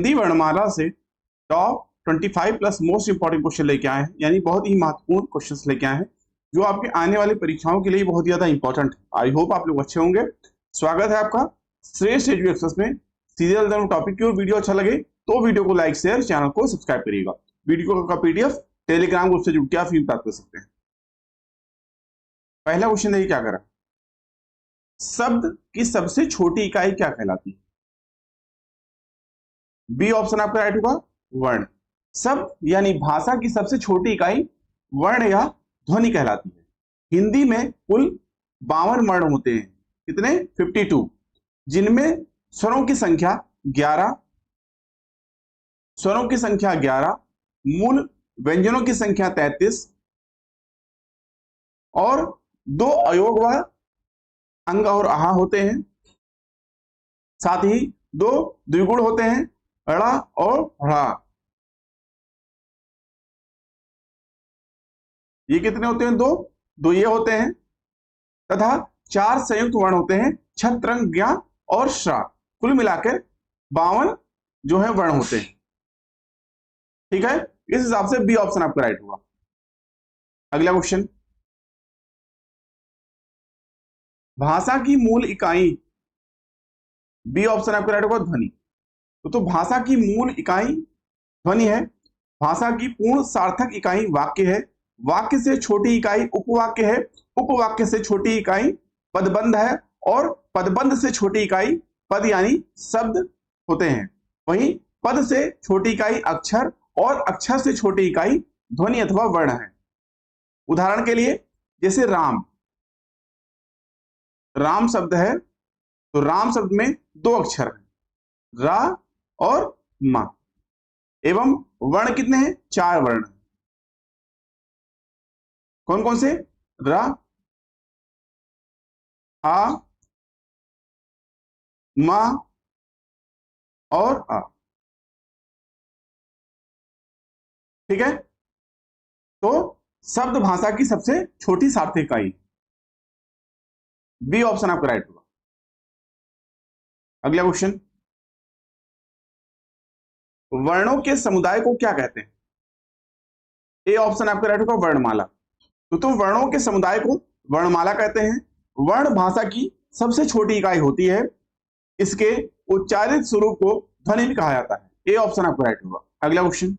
हिंदी वर्णमाला से top 25 plus most important question लेके आए हैं, यानी बहुत ही महत्वपूर्ण क्वेश्चंस लेके आए हैं जो आपके आने वाली परीक्षाओं के लिए बहुत ज्यादा इंपॉर्टेंट है। आई होप आप लोग अच्छे होंगे। स्वागत है आपका श्रेष्ठ एजुकेशन एक्सेस में। सीरियल नंबर टॉपिक की और वीडियो अच्छा लगे तो वीडियो को लाइक शेयर चैनल को सब्सक्राइब करिएगा। वीडियो का पीडीएफ टेलीग्राम ग्रुप से जुड़ के आप फील प्राप्त कर सकते हैं। पहला क्वेश्चन देखिए क्या करा, शब्द की सबसे छोटी इकाई क्या कहलाती है? बी ऑप्शन आपका राइट होगा, वर्ण। शब्द यानी भाषा की सबसे छोटी इकाई वर्ण या ध्वनि कहलाती है। हिंदी में कुल 52 वर्ण होते हैं। कितने? 52, जिनमें स्वरों की संख्या 11, स्वरों की संख्या 11, मूल व्यंजनों की संख्या 33 और 2 अयोग व अंग और आहा होते हैं। साथ ही 2 द्विगुण होते हैं, अड़ा और ढ़ा। ये कितने होते हैं? 2 ये होते हैं तथा 4 संयुक्त वर्ण होते हैं, छत्रंग, ज्ञा और श्रा। कुल मिलाकर 52 जो है वर्ण होते हैं। ठीक है, इस हिसाब से बी ऑप्शन आपका राइट होगा। अगला क्वेश्चन, भाषा की मूल इकाई, बी ऑप्शन आपका राइट होगा, ध्वनि। तो भाषा की मूल इकाई ध्वनि है। भाषा की पूर्ण सार्थक इकाई वाक्य है। वाक्य से छोटी इकाई उपवाक्य है। उपवाक्य से छोटी इकाई पदबंध है और पदबंध से छोटी इकाई पद यानी शब्द होते हैं। वहीं पद से छोटी इकाई अक्षर और अक्षर से छोटी इकाई ध्वनि अथवा वर्ण है। उदाहरण के लिए जैसे राम, राम शब्द है तो राम शब्द में 2 अक्षर हैं, रा और मा, एवं वर्ण कितने हैं? 4 वर्ण। कौन कौन से? रा, आ, मा और आ। ठीक है, तो शब्द भाषा की सबसे छोटी सार्थक इकाई। बी ऑप्शन आपका राइट होगा। अगला क्वेश्चन, वर्णों के समुदाय को क्या कहते हैं? ए ऑप्शन आपका राइट होगा, वर्णमाला। तो वर्णों के समुदाय को वर्णमाला कहते हैं। वर्ण भाषा की सबसे छोटी इकाई होती है। इसके उच्चारित स्वरूप को ध्वनि भी कहा जाता है। ए ऑप्शन आपका राइट होगा। अगला क्वेश्चन,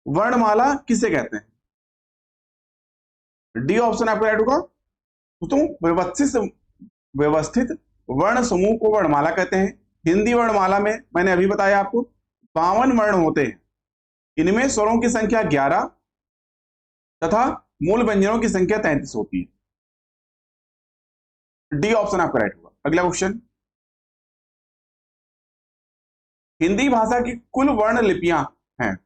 वर्णमाला किसे कहते हैं? डी ऑप्शन आपका राइट होगा। व्यवस्थित वर्ण समूह को वर्णमाला कहते हैं। हिंदी वर्णमाला में मैंने अभी बताया आपको 52 वर्ण होते हैं। इनमें स्वरों की संख्या 11 तथा मूल व्यंजनों की संख्या 33 होती है। डी ऑप्शन आपका राइट होगा। अगला क्वेश्चन, हिंदी भाषा की कुल वर्ण लिपियां हैं।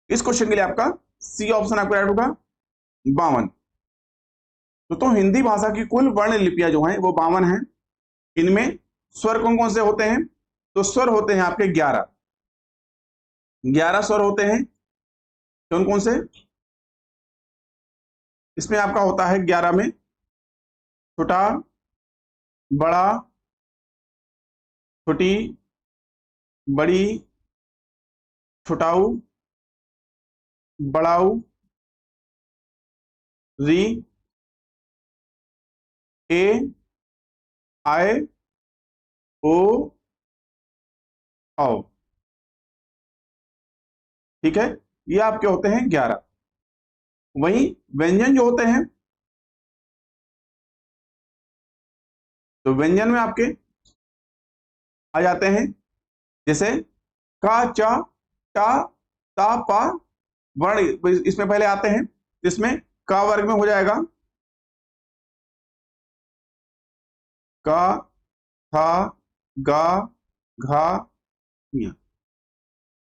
इस क्वेश्चन के लिए आपका सी ऑप्शन आपका राइट होगा, 52। तो हिंदी भाषा की कुल वर्ण लिपियां जो हैं वो 52 हैं। इनमें स्वर कौन कौन से होते हैं? तो स्वर होते हैं आपके 11 स्वर होते हैं। कौन कौन से? इसमें आपका होता है 11 में छोटा, बड़ा, छोटी, बड़ी, छोटाऊ, बड़ाऊ, री, ए, आए, ओ, औ। ठीक है, ये आपके होते हैं 11। वहीं व्यंजन जो होते हैं, तो व्यंजन में आपके आ जाते हैं जैसे का, चा, टा, ता, पा। वर्ण इसमें पहले आते हैं। इसमें का वर्ग में हो जाएगा का, था, गा, घा, ञ।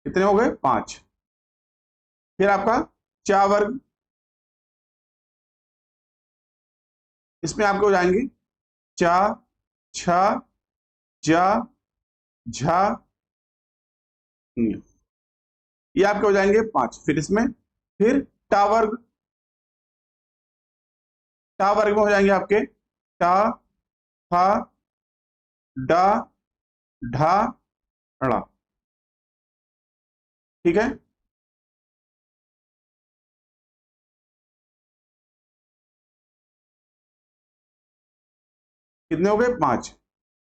कितने हो गए? 5। फिर आपका चा वर्ग, इसमें आपके हो जाएंगे चा, छा, जा, झा, ञ। ये आपके हो जाएंगे 5। फिर इसमें फिर टा वर्ग, टा वर्ग में हो जाएंगे आपके टा, था, डा, ढा ड़ा। ठीक है, कितने हो गए? 5।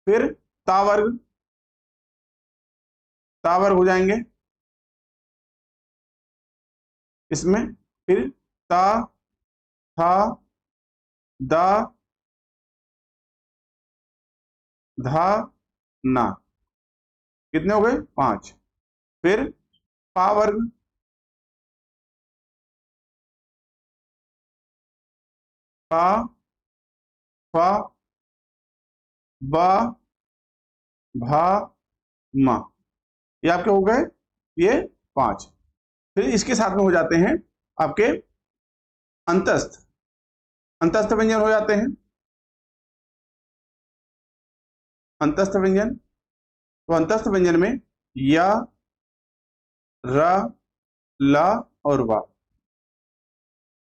फिर ता वर्ग, ता वर्ग हो जाएंगे इसमें। फिर ता, था, दा, धा, ना। कितने हो गए? 5। फिर पा वर्ग, पा, फा, बा, भा, मा। ये आपके हो गए ये 5। फिर इसके साथ में हो जाते हैं आपके अंतस्थ, अंतस्थ व्यंजन हो जाते हैं। अंतस्थ व्यंजन, तो अंतस्थ व्यंजन में या, र, ला और वा।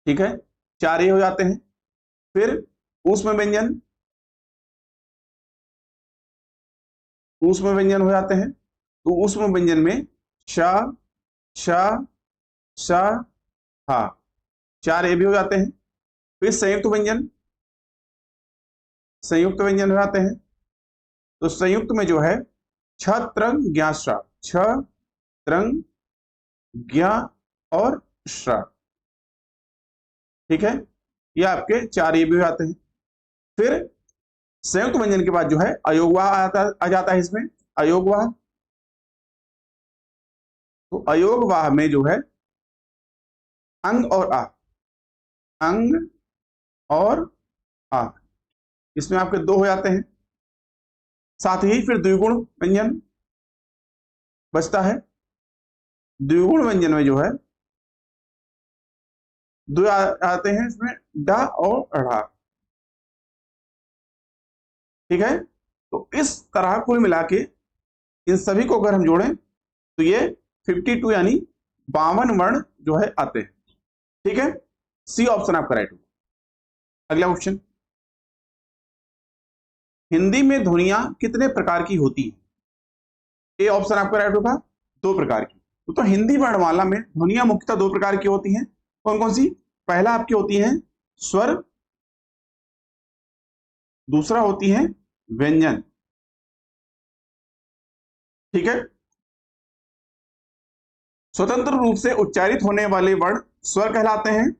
ठीक है, 4 ये हो जाते हैं। फिर ऊष्म व्यंजन, ऊष्म व्यंजन हो जाते हैं। तो ऊष्म व्यंजन में शा, शा, शा, हा, 4 ये भी हो जाते हैं। फिर संयुक्त व्यंजन, संयुक्त व्यंजन हो जाते हैं। तो संयुक्त में जो है छ, त्रंग, ज्ञा, श्रा, छ, त्रंग, ज्ञा और श्रा। ठीक है, ये आपके 4 ये भी हो जाते हैं। फिर संयुक्त व्यंजन के बाद जो है अयोगवाह आ जाता है इसमें, अयोगवाह। तो अयोगवाह में जो है अंग और आ, अंग और आ, इसमें आपके 2 हो जाते हैं। साथ ही फिर द्विगुण व्यंजन बचता है। द्विगुण व्यंजन में जो है 2 आते हैं इसमें, डा और ढ़ा। ठीक है, तो इस तरह कुल मिला के इन सभी को अगर हम जोड़ें तो ये 52 यानी 52 वर्ण जो है आते हैं। ठीक है, सी ऑप्शन आपका राइट होगा। अगला क्वेश्चन, हिंदी में ध्वनियां कितने प्रकार की होती है? ए ऑप्शन आपका राइट होगा, 2 प्रकार की। तो हिंदी वर्णमाला में ध्वनियां मुख्यतः 2 प्रकार की होती हैं। कौन कौन सी? पहला आपकी होती है स्वर, दूसरा होती है व्यंजन। ठीक है, स्वतंत्र रूप से उच्चारित होने वाले वर्ण स्वर कहलाते हैं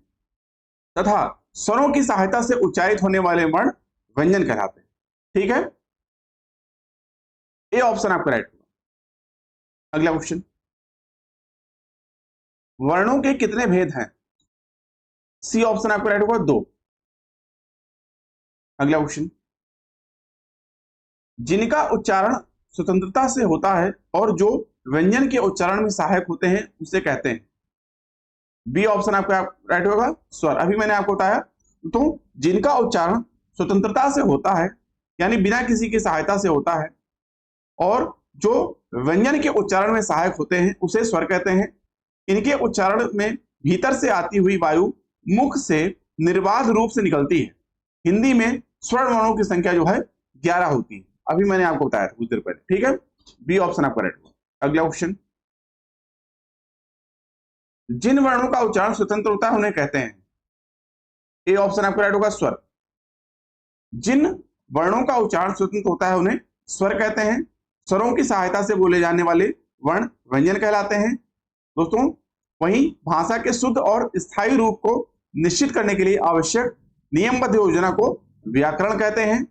तथा स्वरों की सहायता से उच्चारित होने वाले वर्ण व्यंजन कहलाते हैं। ठीक है, ए ऑप्शन आपका राइट होगा। अगला क्वेश्चन, वर्णों के कितने भेद हैं? सी ऑप्शन आपका राइट होगा, 2। अगला क्वेश्चन, जिनका उच्चारण स्वतंत्रता से होता है और जो व्यंजन के उच्चारण में सहायक होते हैं उसे कहते हैं। बी ऑप्शन आपका राइट होगा, स्वर। अभी मैंने आपको बताया, तो जिनका उच्चारण स्वतंत्रता से होता है यानी बिना किसी की सहायता से होता है और जो व्यंजन के उच्चारण में सहायक होते हैं उसे स्वर कहते हैं। इनके उच्चारण में भीतर से आती हुई वायु मुख से निर्बाध रूप से निकलती है। हिंदी में स्वर्ण वर्णों की संख्या जो है 11 होती है। अभी मैंने आपको बताया था कुछ देर पहले। ठीक है, बी ऑप्शन आपका राइट होगा। अगला क्वेश्चन, जिन वर्णों का उच्चारण स्वतंत्र होता है उन्हें कहते हैं। ए ऑप्शन आपका राइट होगा, स्वर। जिन वर्णों का उच्चारण स्वतंत्र होता है उन्हें स्वर कहते हैं। स्वरों की सहायता से बोले जाने वाले वर्ण व्यंजन कहलाते हैं दोस्तों। वहीं भाषा के शुद्ध और स्थायी रूप को निश्चित करने के लिए आवश्यक नियमबद्ध योजना को व्याकरण कहते हैं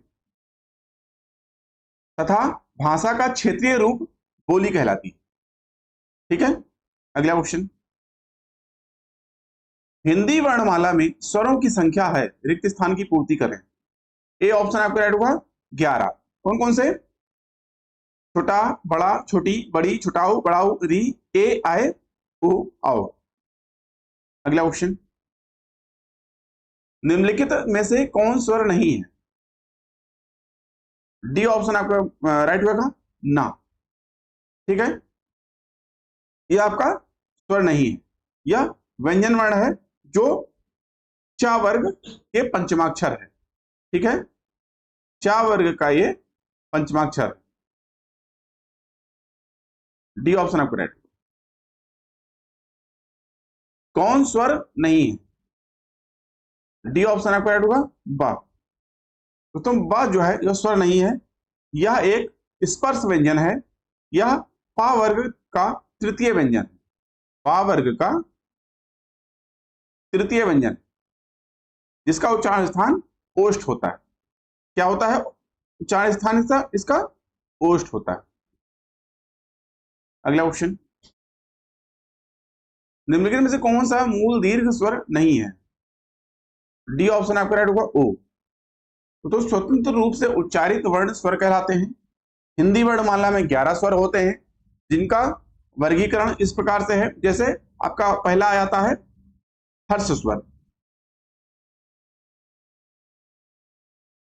तथा भाषा का क्षेत्रीय रूप बोली कहलाती है। ठीक है, अगला क्वेश्चन, हिंदी वर्णमाला में स्वरों की संख्या है, रिक्त स्थान की पूर्ति करें। ए ऑप्शन आपका राइट होगा, 11। कौन कौन से? छोटा, बड़ा, छोटी, बड़ी, छोटाऊ, बड़ाऊ, री, ए, आए, उ, आओ। अगला क्वेश्चन, निम्नलिखित में से कौन स्वर नहीं है? डी ऑप्शन आपका राइट होगा, ना। ठीक है, यह आपका स्वर नहीं है, यह व्यंजन वर्ण है जो चा वर्ग के पंचमाक्षर है। ठीक है, चा वर्ग का ये पंचमाक्षर। डी ऑप्शन आपका राइट। कौन स्वर नहीं है? डी ऑप्शन आपका राइट होगा, बा। तो तुम बा जो है यह स्वर नहीं है, यह एक स्पर्श व्यंजन है, यह पा वर्ग का तृतीय व्यंजन है, पा वर्ग का तृतीय व्यंजन, जिसका उच्चारण स्थान ओष्ठ होता है। क्या होता है उच्चारण स्थान इसका ओष्ठ होता है। अगला क्वेश्चन, निम्नलिखित में से कौन सा मूल दीर्घ स्वर नहीं है? डी ऑप्शन आपका राइट होगा, ओ। तो स्वतंत्र रूप से उच्चारित वर्ण स्वर कहलाते हैं। हिंदी वर्णमाला में 11 स्वर होते हैं, जिनका वर्गीकरण इस प्रकार से है। जैसे आपका पहला आ जाता है हर्ष स्वर,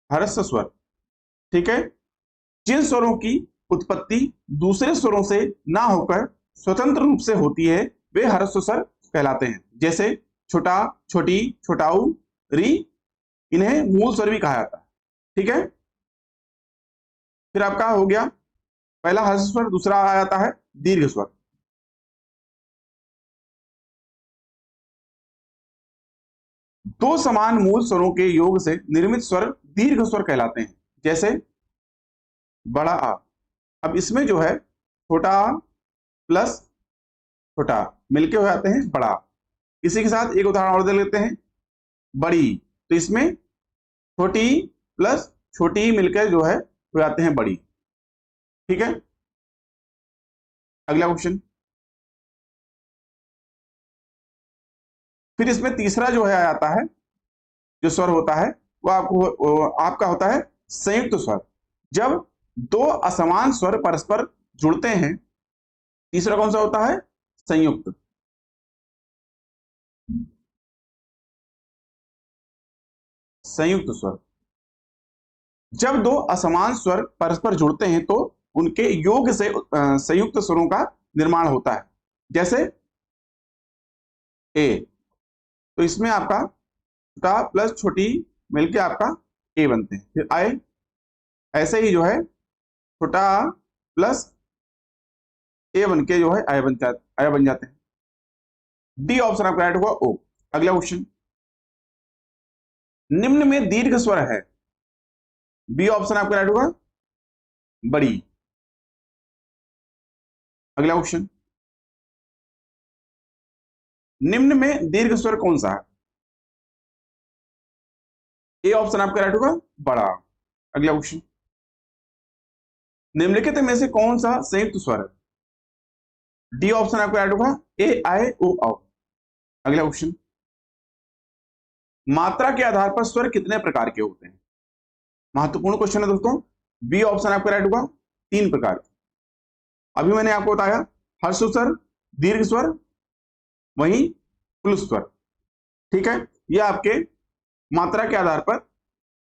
हर्ष स्वर, ठीक है। जिन स्वरों की उत्पत्ति दूसरे स्वरों से ना होकर स्वतंत्र रूप से होती है वे हर्ष स्वर कहलाते हैं। जैसे छोटा, छोटी, छोटाऊ, री, इन्हें मूल स्वर भी कहा जाता है, ठीक है। फिर आपका हो गया पहला हर्ष स्वर, दूसरा आ जाता है दीर्घ स्वर। दो समान मूल स्वरों के योग से निर्मित स्वर दीर्घ स्वर कहलाते हैं। जैसे बड़ा आ, अब इसमें जो है छोटा प्लस छोटा मिलके हो जाते हैं बड़ा। इसी के साथ एक उदाहरण और दे लेते हैं, बड़ी, तो इसमें छोटी प्लस छोटी मिलकर जो है हो जाते हैं बड़ी, ठीक है। अगला क्वेश्चन, फिर इसमें तीसरा जो है आता है, जो स्वर होता है वो आपका होता है संयुक्त स्वर। जब दो असमान स्वर परस्पर जुड़ते हैं, तीसरा कौन सा होता है? संयुक्त। संयुक्त स्वर, जब दो असमान स्वर परस्पर जुड़ते हैं तो उनके योग से संयुक्त स्वरों का निर्माण होता है। जैसे ए, तो इसमें आपका छोटा प्लस छोटी मिलके आपका ए बनते हैं। फिर आए, ऐसे ही जो है छोटा प्लस ए बन के जो है आय बन जाते हैं। डी ऑप्शन आपका राइट होगा, ओ। अगला क्वेश्चन, निम्न में दीर्घ स्वर है? बी ऑप्शन आपका राइट होगा, बड़ी। अगला क्वेश्चन, निम्न में दीर्घ स्वर कौन सा है? ए ऑप्शन आपका राइट होगा, बड़ा। अगला क्वेश्चन, निम्नलिखित में से कौन सा संयुक्त स्वर है? डी ऑप्शन आपका राइट होगा, ए आय ओ औ। अगला क्वेश्चन, मात्रा के आधार पर स्वर कितने प्रकार के होते हैं? महत्वपूर्ण क्वेश्चन है दोस्तों। बी ऑप्शन आपका राइट होगा, 3 प्रकार के। अभी मैंने आपको बताया हर्ष स्वर, दीर्घ स्वर, वहीं प्लुत स्वर, ठीक है। ये आपके मात्रा के आधार पर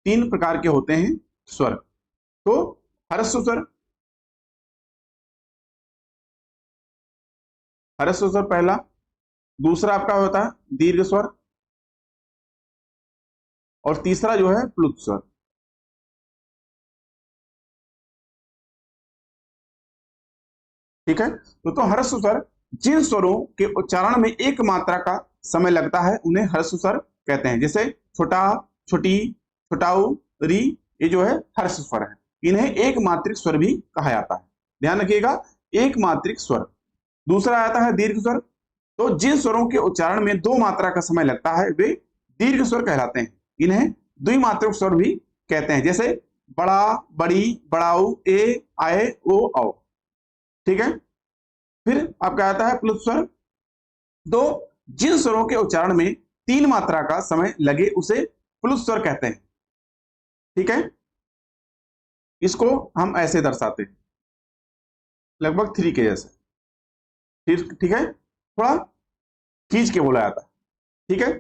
3 प्रकार के होते हैं स्वर। तो हर्ष स्वर, हर्ष स्वर पहला, दूसरा आपका होता है दीर्घ स्वर, और तीसरा जो है प्लुत स्वर, ठीक है। तो हर्ष स्वर, जिन स्वरों के उच्चारण में एक मात्रा का समय लगता है उन्हें हर्ष स्वर कहते हैं। जैसे छोटा, छोटी, छोटाऊ, री, ये जो है हर्ष स्वर है। इन्हें एक मात्रिक स्वर भी कहा जाता है, ध्यान रखिएगा, एक मात्रिक स्वर। दूसरा आता है दीर्घ स्वर, तो जिन स्वरों के उच्चारण में 2 मात्रा का समय लगता है वे दीर्घ स्वर कहलाते हैं। इन्हें द्विमात्रिक स्वर भी कहते हैं। जैसे बड़ा, बड़ी, बड़ाऊ, ए, आए, ओ, औ, ठीक है। फिर आपका आता है प्लुत स्वर, तो जिन स्वरों के उच्चारण में 3 मात्रा का समय लगे उसे प्लुत स्वर कहते हैं, ठीक है। इसको हम ऐसे दर्शाते हैं, लगभग 3 के जैसे, ठीक है, थोड़ा खींच के बोला जाता है, ठीक है।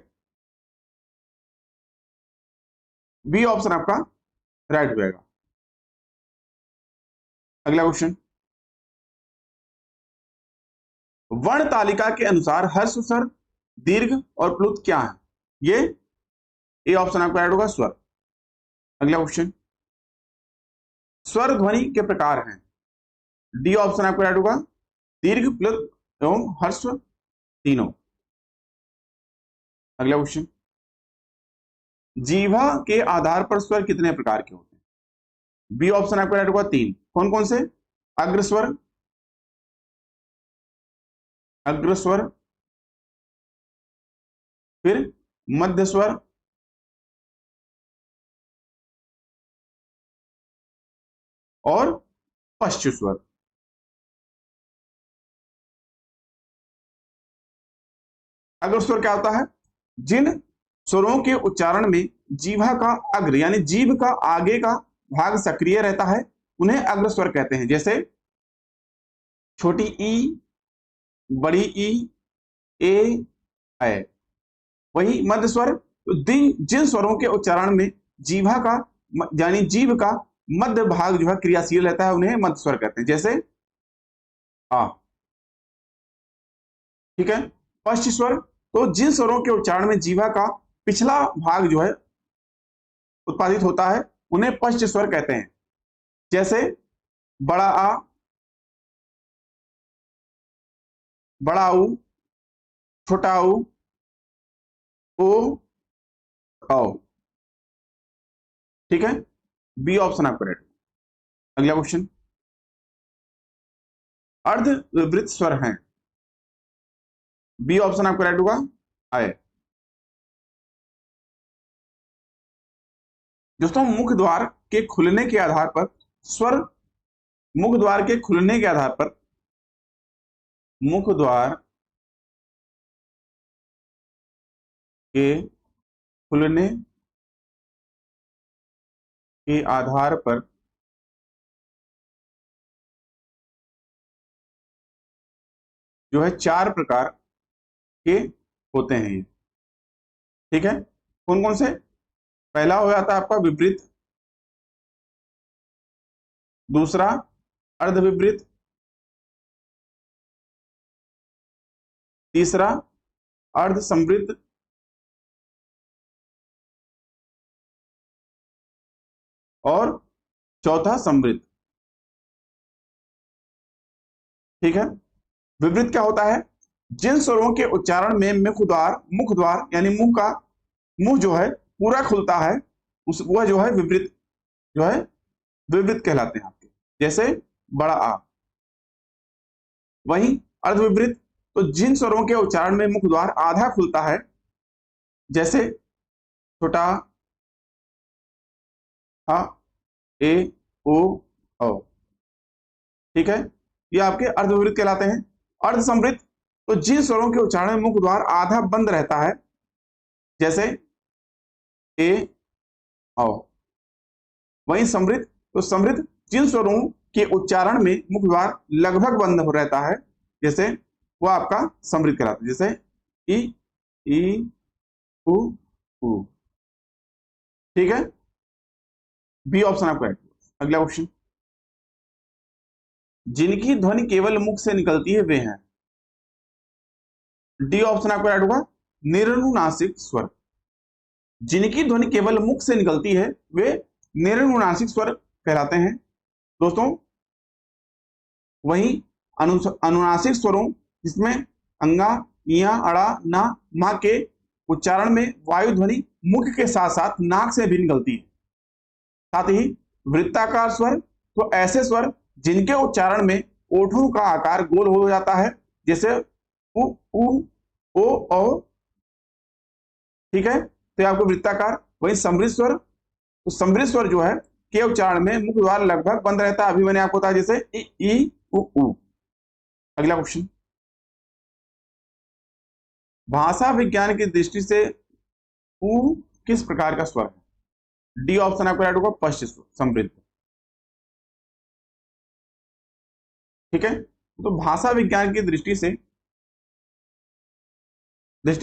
बी ऑप्शन आपका राइट हो जाएगा। अगला क्वेश्चन, वर्ण तालिका के अनुसार हर्ष स्वर, दीर्घ और प्लुत क्या है? ये ए ऑप्शन आपका राइट होगा, स्वर। अगला क्वेश्चन, स्वर ध्वनि के प्रकार हैं? डी ऑप्शन आपका राइट होगा, दीर्घ, प्लुत एवं ह्रस्व तीनों। अगला क्वेश्चन, जीवा के आधार पर स्वर कितने प्रकार के होते हैं? बी ऑप्शन आपका राइट होगा 3। कौन कौन से? अग्रस्वर, अग्रस्वर, फिर मध्य स्वर, और पश्च स्वर। अग्रस्वर क्या होता है? जिन स्वरों के उच्चारण में जीवा का अग्र यानी जीभ का आगे का भाग सक्रिय रहता है उन्हें अग्रस्वर कहते हैं। जैसे छोटी ई, बड़ी ई, ए, ऐ। वही मध्य स्वर, तो जिन स्वरों के उच्चारण में जीवा का यानी जीभ का मध्य भाग जो है क्रियाशील रहता है उन्हें मध्य स्वर कहते हैं। जैसे आ, ठीक है। पश्च स्वर, तो जिन स्वरों के उच्चारण में जीवा का पिछला भाग जो है उत्पादित होता है उन्हें पश्च स्वर कहते हैं। जैसे बड़ा आ, बड़ा ऊ, छोटा ऊ, ओ, औ। ठीक है, बी ऑप्शन आपका राइट। अगला क्वेश्चन, अर्ध विवृत स्वर हैं। बी ऑप्शन आपका राइट होगा आए। दोस्तों, मुख द्वार के खुलने के आधार पर स्वर, मुख द्वार के खुलने के आधार पर, मुख द्वार के खुलने के आधार पर जो है 4 प्रकार के होते हैं ये। ठीक है, कौन कौन से? पहला हो जाता है आपका विपरीत, दूसरा अर्ध विपरीत, तीसरा अर्ध समृद्ध, और चौथा समृद्ध। ठीक है, विपरीत क्या होता है? जिन स्वरों के उच्चारण में मुख द्वार यानी मुंह जो है पूरा खुलता है उस वह जो है विपरीत, जो है विपरीत कहलाते हैं आपके। जैसे बड़ा आ। वहीं अर्ध विपरीत, तो जिन स्वरों के उच्चारण में मुख द्वार आधा खुलता है, जैसे छोटा आ, ए, ओ, औ। ठीक है, ये आपके अर्ध विपरीत कहलाते हैं। अर्ध समृद्ध, तो जिन स्वरों के उच्चारण में मुख द्वार आधा बंद रहता है, जैसे ए, औ। वहीं समृद्ध, तो समृद्ध जिन स्वरों के उच्चारण में मुख द्वार लगभग बंद हो रहता है, जैसे वह आपका समृद्ध कहलाता है। जैसे ई, उ। ठीक है, बी ऑप्शन आपका है। अगला क्वेश्चन, जिनकी ध्वनि केवल मुख से निकलती है वे हैं। डी ऑप्शन आपका राइट होगा निरनुनासिक स्वर। जिनकी ध्वनि केवल मुख से निकलती है वे निरनुनासिक स्वर कहलाते हैं दोस्तों। वहीं अनुनासिक स्वरों जिसमें अंगा, इया, अड़ा, ना, मा के उच्चारण में वायु ध्वनि मुख के साथ साथ नाक से भी निकलती है। साथ ही वृत्ताकार स्वर, तो ऐसे स्वर जिनके उच्चारण में ओठों का आकार गोल हो जाता है, जैसे उ, ओ, औ। ठीक है, तो आपको वृत्ताकार। वही समृद्ध स्वर, तो समृद्ध स्वर जो है के उच्चारण में मुख द्वार लगभग बंद रहता है। अभी मैंने आपको बताया जैसे ई, उ। अगला क्वेश्चन, भाषा विज्ञान की दृष्टि से उ किस प्रकार का स्वर है? डी ऑप्शन आपका राइट होगा पश्च स्वर, समृद्ध। ठीक है, तो भाषा विज्ञान की दृष्टि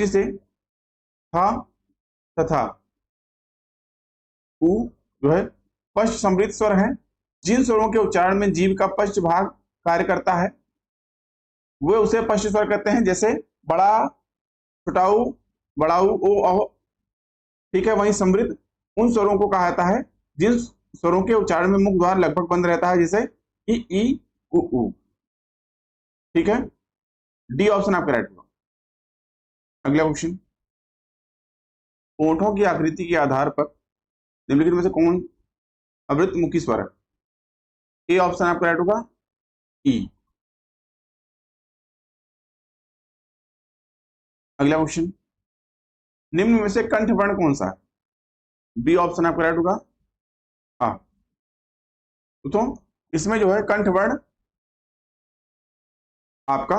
से था तथा उ जो है पश्च समृद्ध स्वर है। जिन स्वरों के उच्चारण में जीभ का पश्च भाग कार्य करता है वे उसे पश्च स्वर कहते हैं। जैसे बड़ा, छोटाऊ, बड़ाऊ, ओ, औ। ठीक है, वहीं समृद्ध उन स्वरों को कहा जाता है जिन स्वरों के उच्चारण में मुख द्वार लगभग बंद रहता है, जैसे ई, उ। ठीक है, डी ऑप्शन आपका राइट होगा। अगला क्वेश्चन, होठों की आकृति के आधार पर निम्नलिखित में से कौन अवृत्तमुखी स्वर है? ए ऑप्शन आपका राइट होगा, ई। अगला क्वेश्चन, निम्न में से कंठ वर्ण कौन सा है? बी ऑप्शन आपका राइट होगा, आ। तो इसमें जो है कंठ वर्ण आपका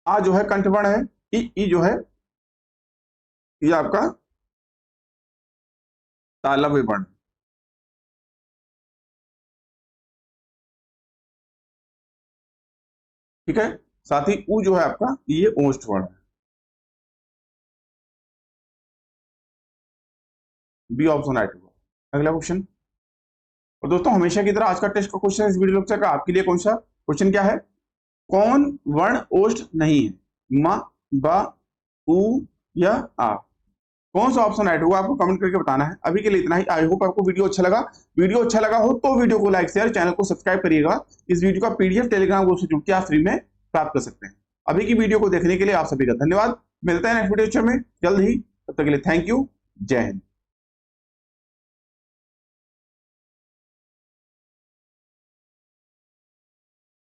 आ जो है कंठ वर्ण है, ई जो है ये आपका तालव्य वर्ण। ठीक है, साथ ही ऊ जो है आपका ये ओष्ठ वर्ण है। बी ऑप्शन राइट होगा। अगला क्वेश्चन, और दोस्तों हमेशा की तरह आज का टेस्ट का क्वेश्चन इस वीडियो लेक्चर का आपके लिए कौन सा क्वेश्चन क्या है? कौन वर्ण ओष्ठ नहीं है? म, ब, उ या आ? कौन सा ऑप्शन राइट होगा आपको कमेंट करके बताना है। अभी के लिए इतना ही। आई होप आपको वीडियो अच्छा लगा। वीडियो अच्छा लगा हो तो वीडियो को लाइक शेयर, चैनल को सब्सक्राइब करिएगा। इस वीडियो का पीडीएफ टेलीग्राम ग्रुप से जुड़ के आप फ्री में प्राप्त कर सकते हैं। अभी की वीडियो को देखने के लिए आप सभी का धन्यवाद। मिलते हैं नेक्स्ट वीडियो में जल्द ही। तब तक के लिए थैंक यू। जय हिंद।